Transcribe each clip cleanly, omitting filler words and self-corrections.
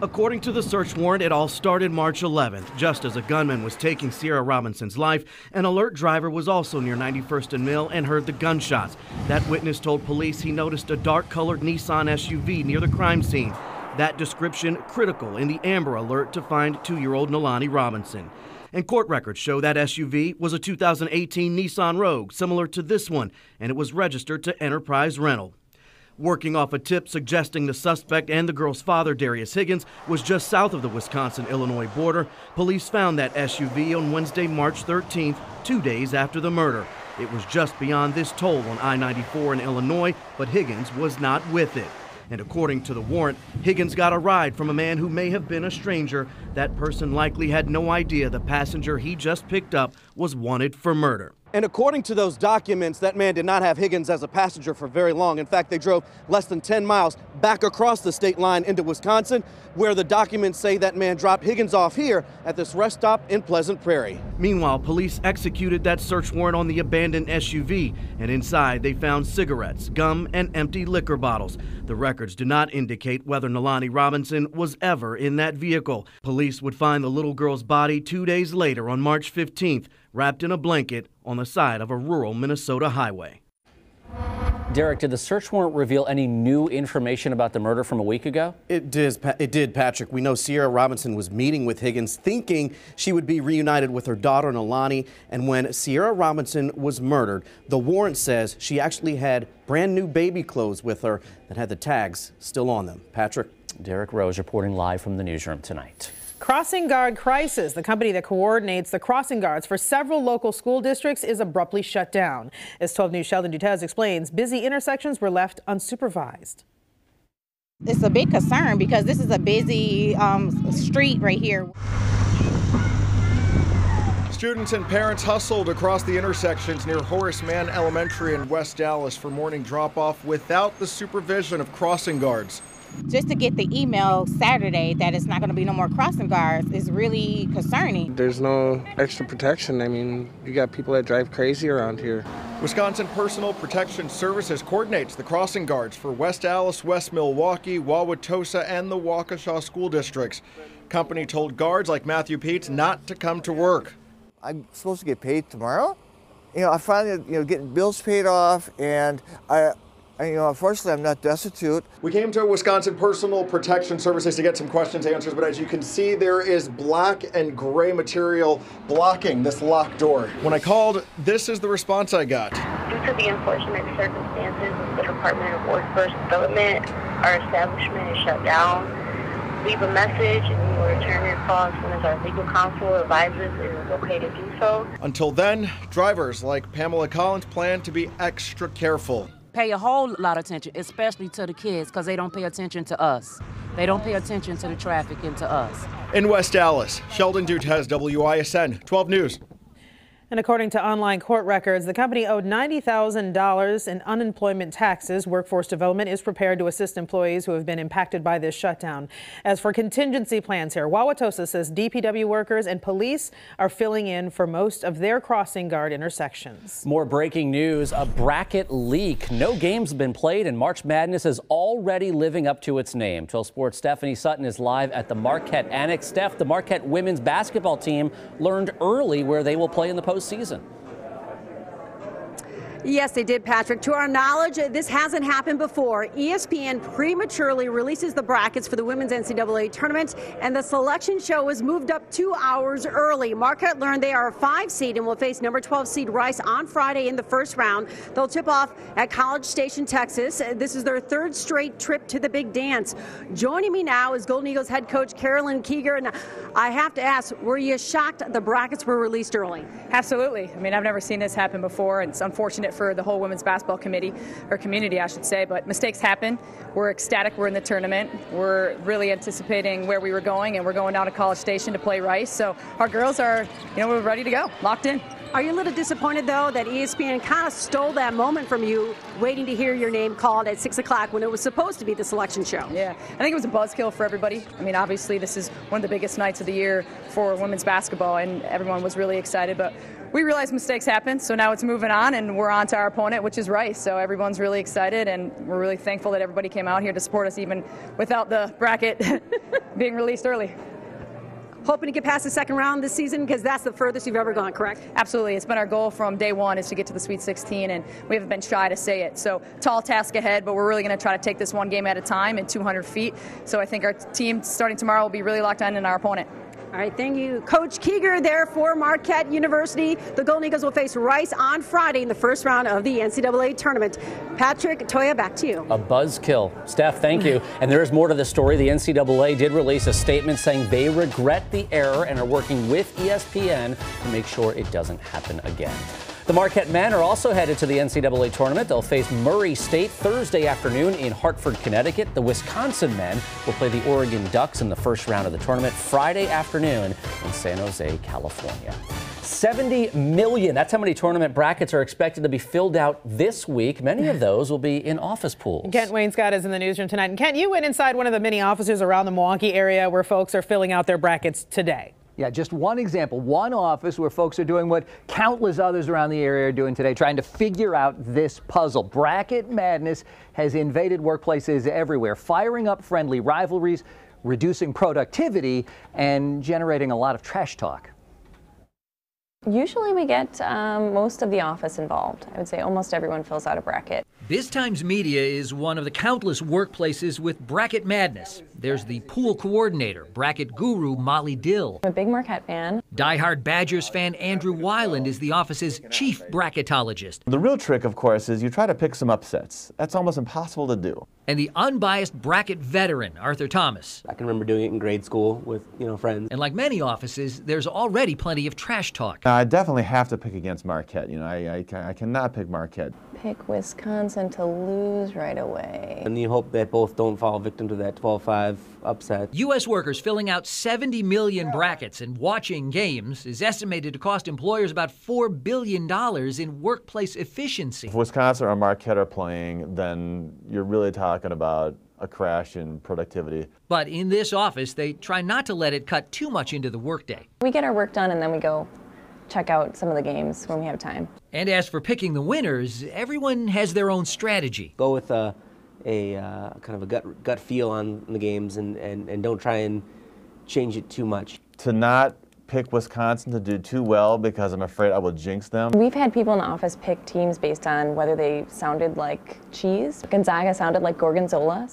According to the search warrant, it all started March 11th. Just as a gunman was taking Sierra Robinson's life, an alert driver was also near 91st and Mill and heard the gunshots. That witness told police he noticed a dark-colored Nissan SUV near the crime scene. That description critical in the Amber Alert to find 2-year-old Nalani Robinson. And court records show that SUV was a 2018 Nissan Rogue, similar to this one, and it was registered to Enterprise Rental. Working off a tip suggesting the suspect and the girl's father, Darius Higgins, was just south of the Wisconsin-Illinois border, police found that SUV on Wednesday, March 13th, 2 days after the murder. It was just beyond this toll on I-94 in Illinois, but Higgins was not with it. And according to the warrant, Higgins got a ride from a man who may have been a stranger. That person likely had no idea the passenger he just picked up was wanted for murder. And according to those documents, that man did not have Higgins as a passenger for very long. In fact, they drove less than 10 miles back across the state line into Wisconsin, where the documents say that man dropped Higgins off here at this rest stop in Pleasant Prairie. Meanwhile, police executed that search warrant on the abandoned SUV, and inside they found cigarettes, gum, and empty liquor bottles. The records do not indicate whether Nalani Robinson was ever in that vehicle. Police would find the little girl's body 2 days later on March 15th, wrapped in a blanket on the side of a rural Minnesota highway. Derek, did the search warrant reveal any new information about the murder from a week ago? It did, Patrick. We know Sierra Robinson was meeting with Higgins, thinking she would be reunited with her daughter, Nalani. And when Sierra Robinson was murdered, the warrant says she actually had brand new baby clothes with her that had the tags still on them. Patrick? Derek Rose reporting live from the newsroom tonight. Crossing Guard Crisis, the company that coordinates the crossing guards for several local school districts, is abruptly shut down. As 12 News' Sheldon Dutez explains, busy intersections were left unsupervised. It's a big concern because this is a busy street right here. Students and parents hustled across the intersections near Horace Mann Elementary in West Dallas for morning drop-off without the supervision of crossing guards. Just to get the email Saturday that it's not going to be no more crossing guards is really concerning. There's no extra protection. I mean, you got people that drive crazy around here. Wisconsin Personal Protection Services coordinates the crossing guards for West Dallas, West Milwaukee, Wauwatosa, and the Waukesha school districts. Company told guards like Matthew Peets not to come to work. I'm supposed to get paid tomorrow. I finally, getting bills paid off, and unfortunately, I'm not destitute. We came to Wisconsin Personal Protection Services to get some questions answered, but as you can see, there is black and gray material blocking this locked door. When I called, this is the response I got. Due to the unfortunate circumstances of the Department of Workforce Development, our establishment is shut down. Leave a message and we will return your call as soon as our legal counsel advises it is okay to do so. Until then, drivers like Pamela Collins plan to be extra careful. Pay a whole lot of attention, especially to the kids, because they don't pay attention to us. They don't pay attention to the traffic and to us. In West Dallas, Sheldon Dutez, WISN 12 News. And according to online court records, the company owed $90,000 in unemployment taxes. Workforce Development is prepared to assist employees who have been impacted by this shutdown. As for contingency plans here, Wauwatosa says DPW workers and police are filling in for most of their crossing guard intersections. More breaking news, a bracket leak. No games have been played and March Madness is already living up to its name. 12 Sports' Stephanie Sutton is live at the Marquette Annex. Steph, the Marquette women's basketball team learned early where they will play in the postseason. Yes, they did, Patrick. To our knowledge, this hasn't happened before. ESPN prematurely releases the brackets for the women's NCAA tournament, and the selection show was moved up 2 hours early. Marquette learned they are a 5 seed and will face number 12 seed Rice on Friday in the first round. They'll tip off at College Station, Texas. This is their 3rd straight trip to the big dance. Joining me now is Golden Eagles head coach Carolyn Kieger. And I have to ask, were you shocked the brackets were released early? Absolutely. I mean, I've never seen this happen before, and it's unfortunate for the whole women's basketball community, I should say, but mistakes happen. We're ecstatic we're in the tournament. We're really anticipating where we were going, and we're going down to College Station to play Rice. So our girls are, we're ready to go, locked in. Are you a little disappointed, though, that ESPN kind of stole that moment from you, waiting to hear your name called at 6 o'clock when it was supposed to be the selection show? Yeah, I think it was a buzzkill for everybody. I mean, obviously, this is one of the biggest nights of the year for women's basketball, and everyone was really excited. But we realized mistakes happen, so now it's moving on, and we're on to our opponent, which is Rice. So everyone's really excited, and we're really thankful that everybody came out here to support us, even without the bracket being released early. Hoping to get past the second round this season, because that's the furthest you've ever gone, correct? Absolutely. It's been our goal from day one is to get to the Sweet 16, and we haven't been shy to say it. So tall task ahead, but we're really going to try to take this one game at a time in 200 feet. So I think our team starting tomorrow will be really locked on in our opponent. All right, thank you. Coach Keeger there for Marquette University. The Golden Eagles will face Rice on Friday in the first round of the NCAA tournament. Patrick, Toya, back to you. A buzzkill. Steph, thank you. And there is more to the story. The NCAA did release a statement saying they regret the error and are working with ESPN to make sure it doesn't happen again. The Marquette men are also headed to the NCAA tournament. They'll face Murray State Thursday afternoon in Hartford, Connecticut. The Wisconsin men will play the Oregon Ducks in the first round of the tournament Friday afternoon in San Jose, California. 70 million. That's how many tournament brackets are expected to be filled out this week. Many of those will be in office pools. Kent Wainscott is in the newsroom tonight. And Kent, you went inside one of the many offices around the Milwaukee area where folks are filling out their brackets today. Yeah, just one example, one office where folks are doing what countless others around the area are doing today, trying to figure out this puzzle. Bracket madness has invaded workplaces everywhere, firing up friendly rivalries, reducing productivity, and generating a lot of trash talk. Usually we get most of the office involved. I would say almost everyone fills out a bracket. Biz Times Media is one of the countless workplaces with bracket madness. There's the pool coordinator, bracket guru Molly Dill. I'm a big Marquette fan. Diehard Badgers fan Andrew Weiland is the office's chief bracketologist. The real trick, of course, is you try to pick some upsets. That's almost impossible to do. And the unbiased bracket veteran, Arthur Thomas. I can remember doing it in grade school with, friends. And like many offices, there's already plenty of trash talk. I definitely have to pick against Marquette. I cannot pick Marquette. Pick Wisconsin to lose right away. And you hope that both don't fall victim to that 12-5 upset. U.S. workers filling out 70 million brackets and watching games is estimated to cost employers about $4 billion in workplace efficiency. If Wisconsin or Marquette are playing, then you're really talking about a crash in productivity. But in this office, they try not to let it cut too much into the workday. We get our work done and then we go check out some of the games when we have time. And as for picking the winners, everyone has their own strategy. Go with a kind of a gut feel on the games and don't try and change it too much. To not pick Wisconsin to do too well because I'm afraid I will jinx them. We've had people in the office pick teams based on whether they sounded like cheese. Gonzaga sounded like Gorgonzola.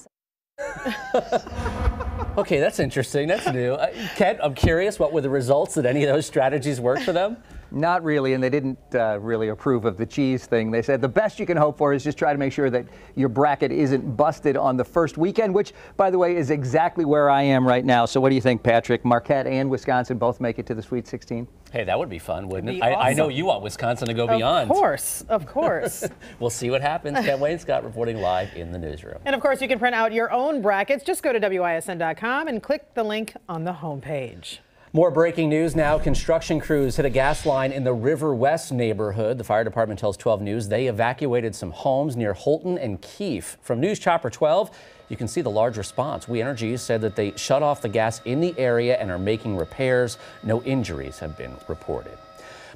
Okay, that's interesting. That's new. Kent, I'm curious, what were the results? Did any of those strategies work for them? Not really, and they didn't really approve of the cheese thing. They said the best you can hope for is just try to make sure that your bracket isn't busted on the first weekend, which, by the way, is exactly where I am right now. So what do you think, Patrick? Marquette and Wisconsin both make it to the Sweet 16? Hey, that would be fun, wouldn't it? Awesome. I know you want Wisconsin to go beyond. Of course. We'll see what happens. Kent Wainscott reporting live in the newsroom. And of course, you can print out your own brackets. Just go to WISN.com and click the link on the homepage. More breaking news now. Construction crews hit a gas line in the River West neighborhood. The fire department tells 12 News they evacuated some homes near Holton and Keefe. From News Chopper 12, you can see the large response. We Energies said that they shut off the gas in the area and are making repairs. No injuries have been reported.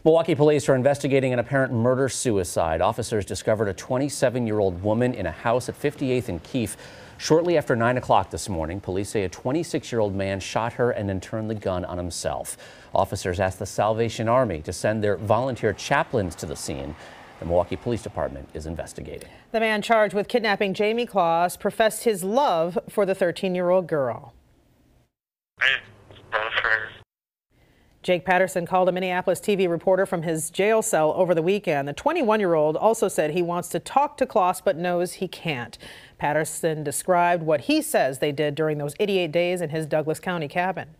Milwaukee police are investigating an apparent murder-suicide. Officers discovered a 27-year-old woman in a house at 58th and Keefe. Shortly after 9 o'clock this morning, police say a 26-year-old man shot her and then turned the gun on himself. Officers asked the Salvation Army to send their volunteer chaplains to the scene. The Milwaukee Police Department is investigating. The man charged with kidnapping Jamie Claus professed his love for the 13-year-old girl. I love her. Jake Patterson called a Minneapolis TV reporter from his jail cell over the weekend. The 21-year-old also said he wants to talk to Claus but knows he can't. Patterson described what he says they did during those 88 days in his Douglas County cabin.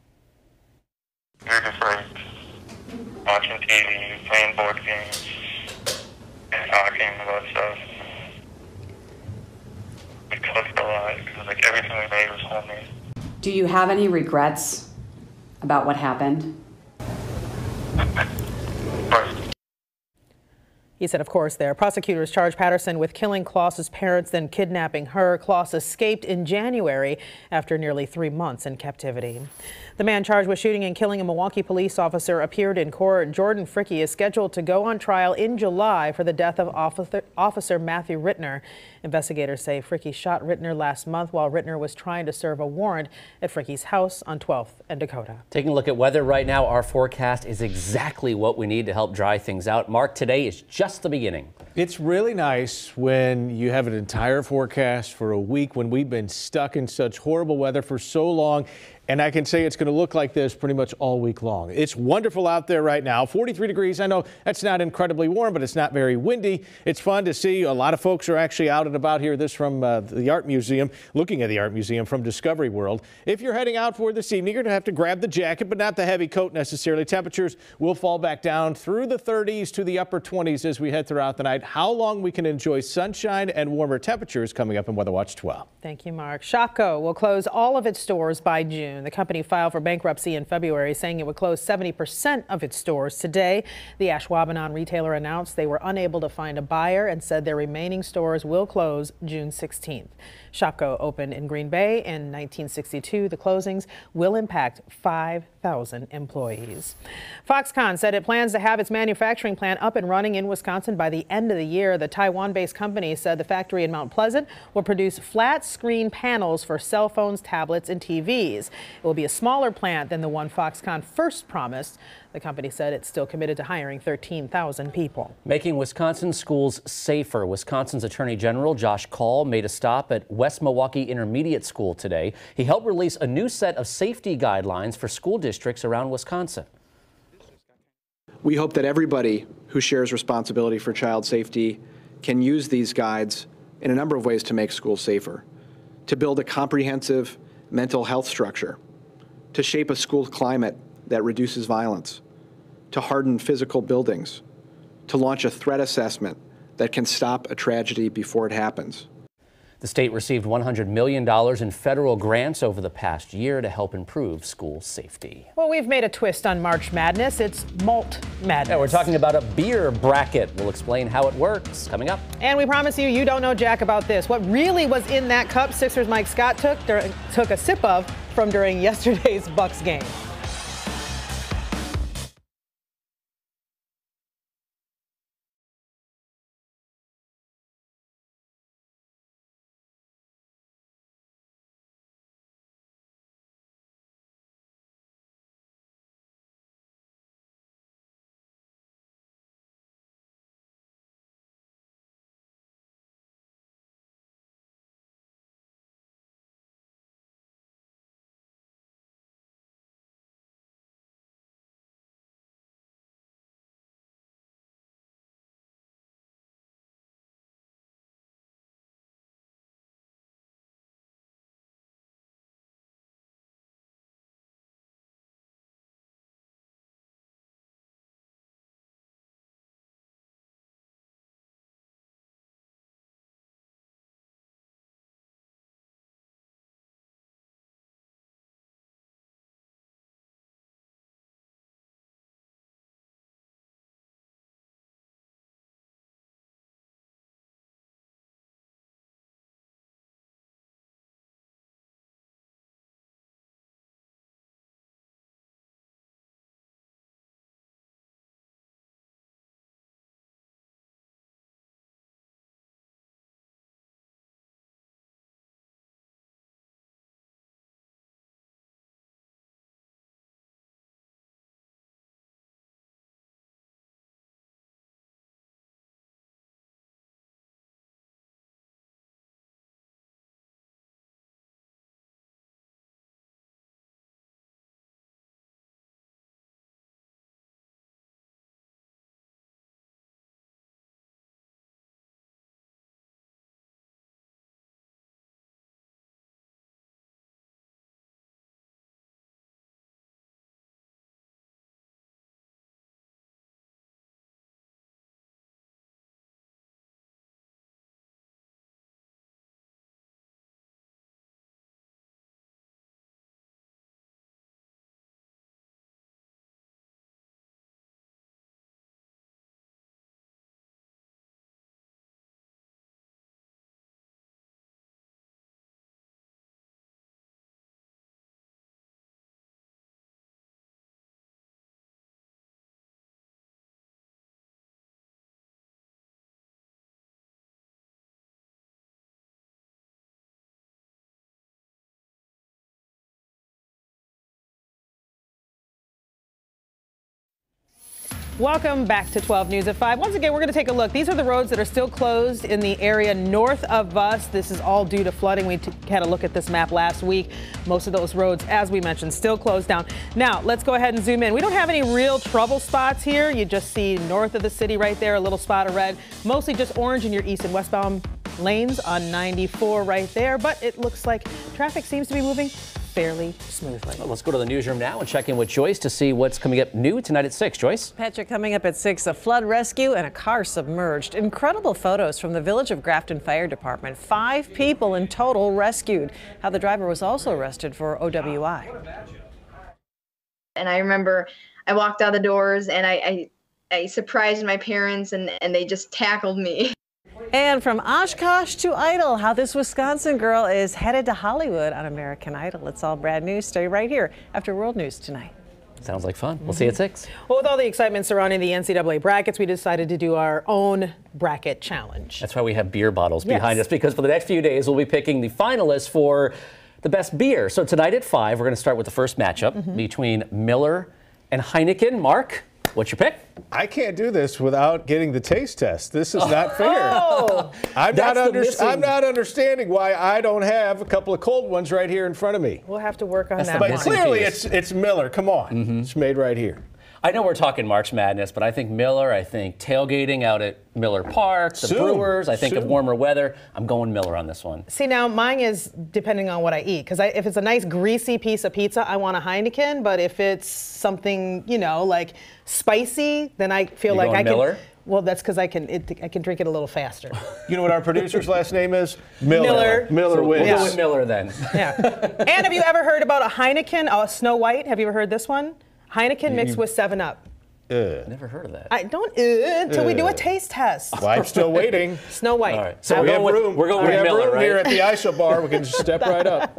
We were just like watching TV, playing board games, and talking about stuff. We cooked a lot because like everything we made was homemade. Do you have any regrets about what happened? He said, of course, there. Prosecutors charged Patterson with killing Klaus's parents, then kidnapping her. Klaus escaped in January after nearly 3 months in captivity. The man charged with shooting and killing a Milwaukee police officer appeared in court. Jordan Fricke is scheduled to go on trial in July for the death of Officer Matthew Rittner. Investigators say Fricke shot Rittner last month while Rittner was trying to serve a warrant at Fricke's house on 12th and Dakota. Taking a look at weather right now, our forecast is exactly what we need to help dry things out. Mark, today is just the beginning. It's really nice when you have an entire forecast for a week when we've been stuck in such horrible weather for so long. And I can say it's going to look like this pretty much all week long. It's wonderful out there right now. 43 degrees. I know that's not incredibly warm, but it's not very windy. It's fun to see. A lot of folks are actually out and about here. This from the Art Museum, looking at the Art Museum from Discovery World. If you're heading out for this evening, you're going to have to grab the jacket, but not the heavy coat necessarily. Temperatures will fall back down through the 30s to the upper 20s as we head throughout the night. How long we can enjoy sunshine and warmer temperatures coming up in Weather Watch 12. Thank you, Mark. Shopko will close all of its stores by June. The company filed for bankruptcy in February, saying it would close 70% of its stores. Today, the Ashwaubenon retailer announced they were unable to find a buyer and said their remaining stores will close June 16th. Shopko opened in Green Bay in 1962. The closings will impact 5,000 employees. Foxconn said it plans to have its manufacturing plant up and running in Wisconsin by the end of the year. The Taiwan-based company said the factory in Mount Pleasant will produce flat screen panels for cell phones, tablets, and TVs. It will be a smaller plant than the one Foxconn first promised. The company said it's still committed to hiring 13,000 people. Making Wisconsin schools safer. Wisconsin's Attorney General Josh Kaul made a stop at West Milwaukee Intermediate School today. He helped release a new set of safety guidelines for school districts around Wisconsin. We hope that everybody who shares responsibility for child safety can use these guides in a number of ways to make schools safer, to build a comprehensive mental health structure, to shape a school climate that reduces violence, to harden physical buildings, to launch a threat assessment that can stop a tragedy before it happens. The state received $100 million in federal grants over the past year to help improve school safety. Well, we've made a twist on March Madness. It's Malt Madness. Yeah, we're talking about a beer bracket. We'll explain how it works coming up. And we promise you don't know jack about this. What really was in that cup Sixers Mike Scott took a sip of from during yesterday's Bucks game. Welcome back to 12 News at 5. Once again, we're going to take a look. These are the roads that are still closed in the area north of us. This is all due to flooding. We had a look at this map last week. Most of those roads, as we mentioned, still closed down. Now, let's go ahead and zoom in. We don't have any real trouble spots here. You just see north of the city right there, a little spot of red. Mostly just orange in your east and westbound lanes on 94 right there. But it looks like traffic seems to be moving fairly smoothly. Well, let's go to the newsroom now and check in with Joyce to see what's coming up new tonight at 6. Joyce? Patrick, coming up at 6, a flood rescue and a car submerged. Incredible photos from the Village of Grafton Fire Department. 5 people in total rescued. How the driver was also arrested for OWI. And I remember I walked out the doors and I surprised my parents and they just tackled me. And from Oshkosh to Idol, how this Wisconsin girl is headed to Hollywood on American Idol. It's all brand new. Stay right here after World News tonight. Sounds like fun. We'll see you at 6. Well, with all the excitement surrounding the NCAA brackets, we decided to do our own bracket challenge. That's why we have beer bottles behind us, because for the next few days, we'll be picking the finalists for the best beer. So tonight at 5, we're going to start with the first matchup between Miller and Heineken. Mark, what's your pick? I can't do this without getting the taste test. This is not fair. Oh, I'm not understanding why I don't have a couple of cold ones right here in front of me. We'll have to work on that. But one. clearly it's Miller. Come on. It's made right here. I know we're talking March Madness, but I think Miller, I think tailgating out at Miller Park, the Brewers, I think of warmer weather. I'm going Miller on this one. See, now mine is depending on what I eat, because if it's a nice greasy piece of pizza, I want a Heineken, but if it's something, you know, like spicy, then I feel like I Miller? can. Well, that's because I can drink it a little faster. You know what our producer's last name is? Miller. Miller wins. We'll go with Miller then. Yeah. And have you ever heard about a Heineken, Snow White? Have you ever heard this one? Heineken mixed with 7-Up. Never heard of that. I don't until we do a taste test. Well, I'm still waiting. Snow White. All right. So we have room. We're going we with have Miller, room right? here at the ISO bar. We can just step right up.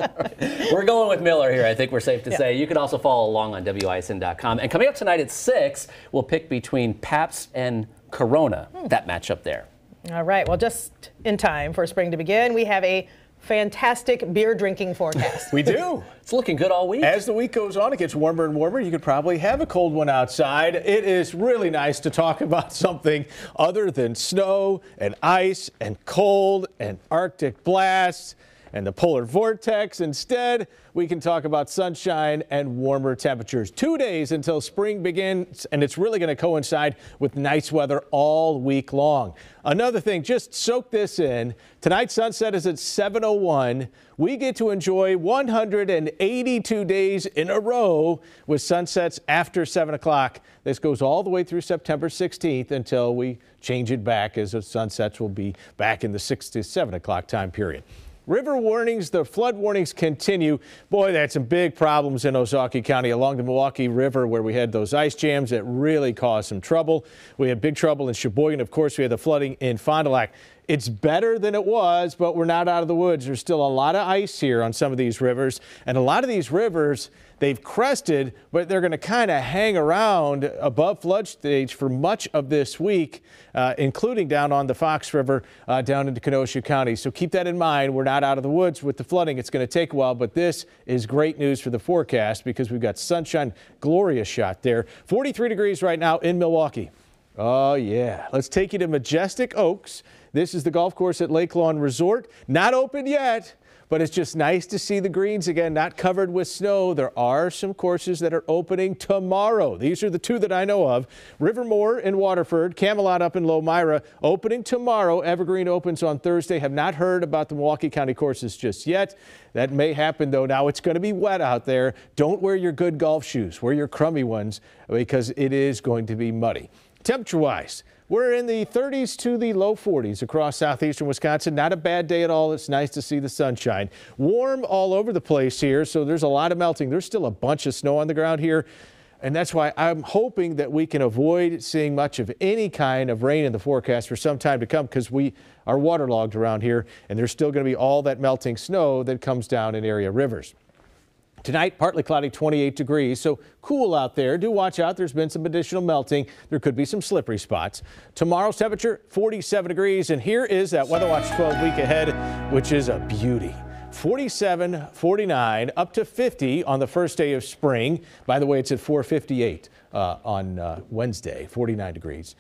We're going with Miller here. I think we're safe to say. You can also follow along on WISN.com. And coming up tonight at 6, we'll pick between Pabst and Corona. That matchup there. All right. Well, just in time for spring to begin, we have a fantastic beer drinking forecast. We do. It's looking good all week. As the week goes on, it gets warmer and warmer. You could probably have a cold one outside. It is really nice to talk about something other than snow and ice and cold and Arctic blasts and the polar vortex. Instead, we can talk about sunshine and warmer temperatures. 2 days until spring begins, and it's really going to coincide with nice weather all week long. Another thing, just soak this in. Tonight's sunset is at 7:01. We get to enjoy 182 days in a row with sunsets after 7 o'clock. This goes all the way through September 16th until we change it back, as the sunsets will be back in the 6 to 7 o'clock time period. River warnings, the flood warnings continue. Boy, they had some big problems in Ozaukee County along the Milwaukee River, where we had those ice jams that really caused some trouble. We had big trouble in Sheboygan. Of course, we had the flooding in Fond du Lac. It's better than it was, but we're not out of the woods. There's still a lot of ice here on some of these rivers, and a lot of these rivers, they've crested, but they're going to kind of hang around above flood stage for much of this week, including down on the Fox River, down into Kenosha County. So keep that in mind. We're not out of the woods with the flooding. It's going to take a while, but this is great news for the forecast because we've got sunshine, glorious shot there. 43 degrees right now in Milwaukee. Oh, yeah. Let's take you to Majestic Oaks. This is the golf course at Lake Lawn Resort. Not open yet, but it's just nice to see the greens again, not covered with snow. There are some courses that are opening tomorrow. These are the 2 that I know of. Rivermore in Waterford, Camelot up in Lomira, opening tomorrow. Evergreen opens on Thursday. Have not heard about the Milwaukee County courses just yet. That may happen, though. Now it's going to be wet out there. Don't wear your good golf shoes. Wear your crummy ones because it is going to be muddy. Temperature-wise, we're in the 30s to the low 40s across southeastern Wisconsin. Not a bad day at all. It's nice to see the sunshine. Warm all over the place here, so there's a lot of melting. There's still a bunch of snow on the ground here, and that's why I'm hoping that we can avoid seeing much of any kind of rain in the forecast for some time to come, because we are waterlogged around here, and there's still going to be all that melting snow that comes down in area rivers. Tonight, partly cloudy, 28 degrees, so cool out there. Do watch out. There's been some additional melting. There could be some slippery spots. Tomorrow's temperature, 47 degrees, and here is that Weather Watch 12 week ahead, which is a beauty. 47, 49, up to 50 on the first day of spring. By the way, it's at 4:58 on Wednesday, 49 degrees.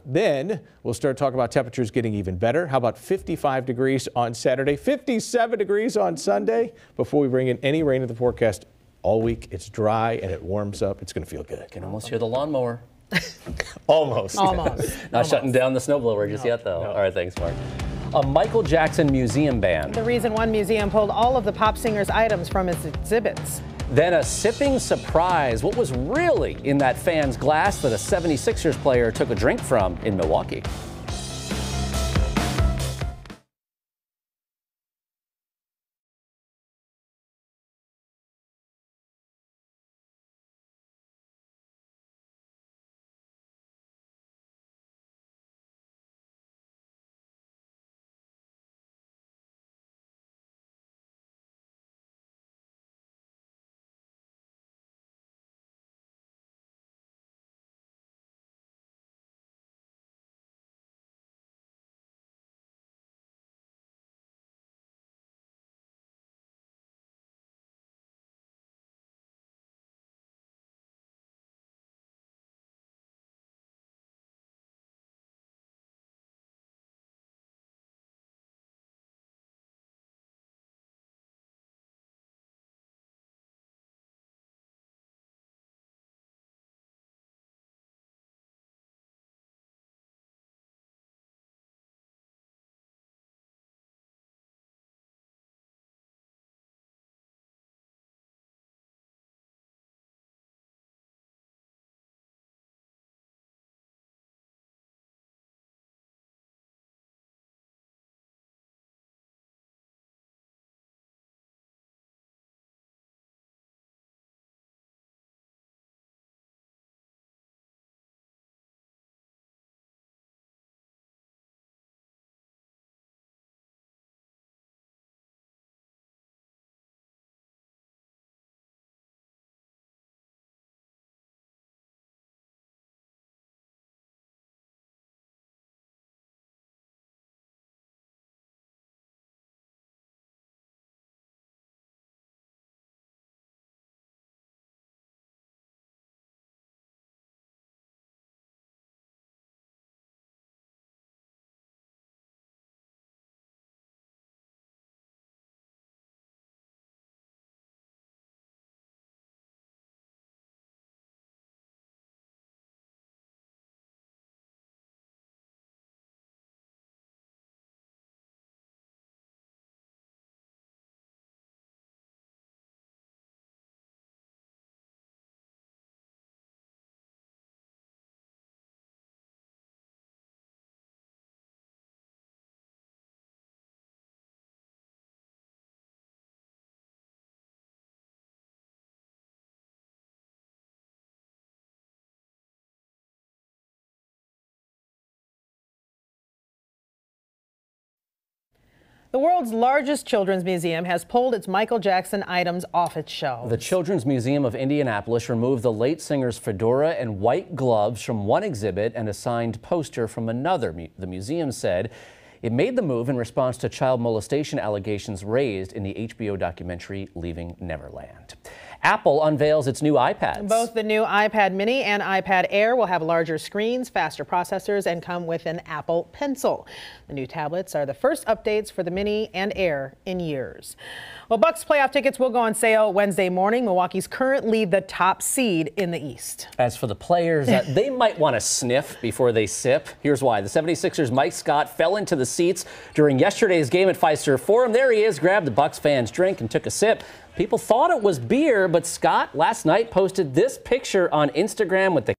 Then we'll start talking about temperatures getting even better. How about 55 degrees on Saturday, 57 degrees on Sunday before we bring in any rain in the forecast all week. It's dry and it warms up. It's going to feel good. I can almost hear the lawnmower. Almost. Not shutting down the snowblower just yet, though. All right, thanks, Mark. A Michael Jackson museum ban. The Reason One Museum pulled all of the pop singer's items from its exhibits. Then a sipping surprise. What was really in that fan's glass that a 76ers player took a drink from in Milwaukee? The world's largest children's museum has pulled its Michael Jackson items off its shelves. The Children's Museum of Indianapolis removed the late singer's fedora and white gloves from one exhibit and a signed poster from another. The museum said it made the move in response to child molestation allegations raised in the HBO documentary Leaving Neverland. Apple unveils its new iPads. Both the new iPad Mini and iPad Air will have larger screens, faster processors, and come with an Apple Pencil. The new tablets are the first updates for the Mini and Air in years. Well, Bucks playoff tickets will go on sale Wednesday morning. Milwaukee's currently the top seed in the East. As for the players, they might want to sniff before they sip. Here's why. The 76ers' Mike Scott fell into the seats during yesterday's game at Fiserv Forum. There he is, grabbed the Bucks fan's drink and took a sip. People thought it was beer, but Scott last night posted this picture on Instagram with the